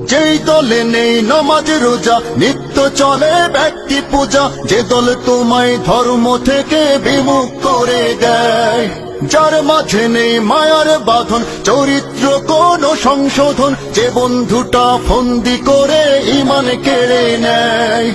যেই দলে নেই নামাজ রোজা, নিত্য চলে ব্যক্তি পূজা, যে দল তোমায় ধর্ম থেকে বিমুখ করে দেয়, যার মাঝে নেই মায়ার বাঁধন, চরিত্র কোন সংশোধন, যে বন্ধুটা ফন্দি করে ইমান কেড়ে নেয়।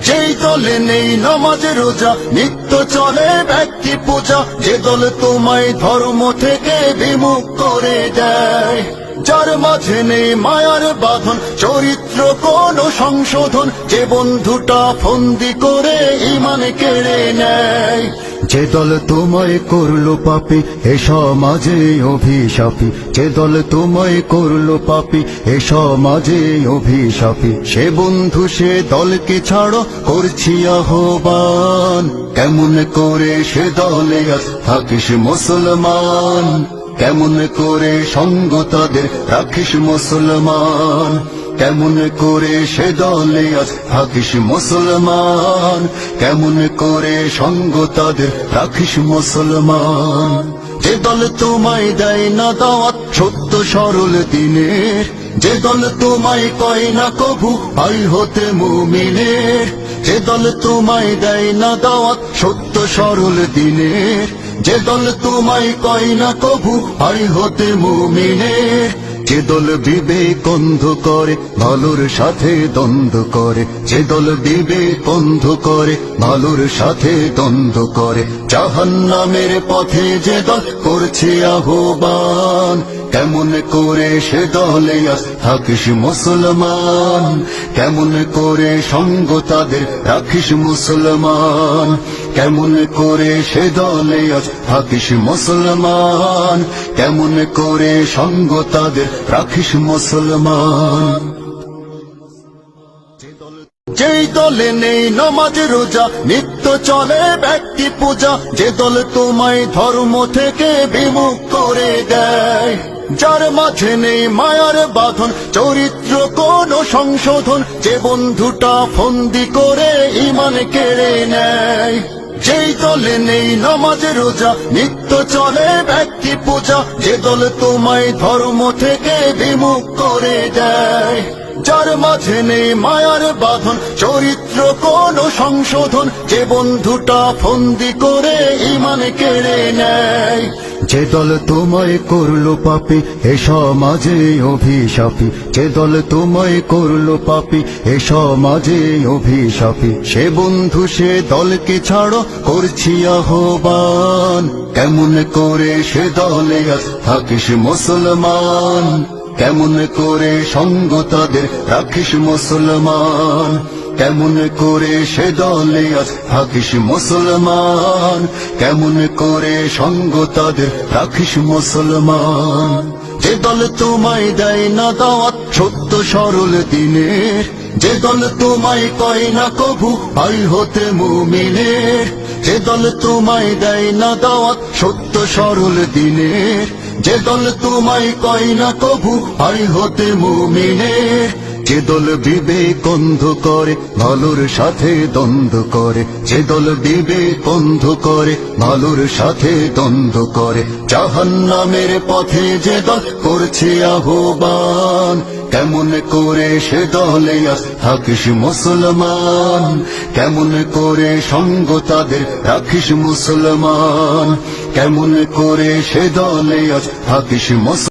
যেই দলে নেই নামাজ রোজা, নিত্য চলে ব্যক্তি পূজা, যে দল তোমায় ধর্ম থেকে বিমুখ করে দেয়, যার মাঝে নেই মায়ার বাঁধন, চরিত্র কোন সংশোধন, যে বন্ধুটা ফন্দি করে ইমান কেড়ে নেয়। যে দল তোমায় করলো পাপী, এ সমাজে অভিশাপী, যে দল তোমায় করলো পাপী, এ সমাজে অভিশাপী, সে বন্ধু সে দলকে ছাড়ো, করছি আহ্বান, কেমন করে সে দলে আজ থাকিস মুসলমান, কেমন করে সঙ্গ তাদের রাখিস মুসলমান, কেমন করে সে দলে আজ থাকিস মুসলমান, কেমন করে সঙ্গ তাদের রাখিস মুসলমান। যে দল তোমায় দেয় না দাওয়াত সত্য সরল দিনের, যে দল তোমায় কয় না কভু ভাই হতে মুমিনের, যে দল তোমায় দেয় না দাওয়াত সত্য সরল দিনের, যে দল তোমায় কয় না কভু ভাই হতে মুমিনের, যে দল বিবেক অন্ধ করে ভালোর সাথে দ্বন্দ্ব করে, যে দল বিবেক অন্ধ করে ভালোর সাথে দ্বন্দ্ব করে, জাহান্নামের পথে যে দল করছে আহ্বান, কেমন করে সে দলে আজ থাকিস মুসলমান, কেমন করে সঙ্গ তাদের রাখিস মুসলমান, কেমন করে সে দলে আজ থাকিস মুসলমান, কেমন করে সঙ্গ তাদের রাখিস মুসলমান। যেই দলে নেই নামাজ রোজা, নিত্য চলে ব্যক্তি পূজা, যে দল তোমায় ধর্ম থেকে বিমুখ করে দেয়, যার মাঝে নেই মায়ার বাঁধন, চরিত্র কোন সংশোধন, যে বন্ধুটা ফন্দি করে ইমান কেড়ে নেয়। যেই দলে নেই নামাজ রোজা, নিত্য চলে ব্যক্তি পূজা, যে দল তোমায় ধর্ম থেকে বিমুখ করে দেয়, যার মাঝে নেই মায়ার বাঁধন, চরিত্র কোন সংশোধন, যে বন্ধুটা ফন্দি করে ইমান কেড়ে নেয়। যে দল তোমায় করলো পাপী, এ সমাজে অভিশাপী, যে দল তোমায় করলো পাপী, এ সমাজে অভিশাপী, সে বন্ধু সে দলকে ছাড়ো, করছি আহ্বান, কেমন করে সে দলে আজ থাকিস মুসলমান, কেমন করে সঙ্গ তাদের রাখিস মুসলমান, কেমন করে সে দলে আজ থাকিস মুসলমান, কেমন করে সঙ্গ তাদের রাখিস মুসলমান। যে দল তোমায় দেয় না দাওয়াত সত্য সরল দিনের, যে দল তোমায় কয় না কভু ভাই হতে মুমিনের, যে দল তোমায় দেয় না দাওয়াত সত্য সরল দিনের, যে দল তোমায় কয় না কভু ভাই হতে মুমিনের, যে দল বিবেক অন্ধ করে ভালোর সাথে দ্বন্দ্ব করে, যে দল বিবেক অন্ধ করে ভালোর সাথে দ্বন্দ্ব করে, জাহান্নামের পথে যে দল করছে আহ্বান, কেমন করে সে দলে আজ থাকিস মুসলমান, কেমন করে সঙ্গ তাদের রাখিস মুসলমান, কেমন করে সে দলে আজ থাকিস মুসলমান।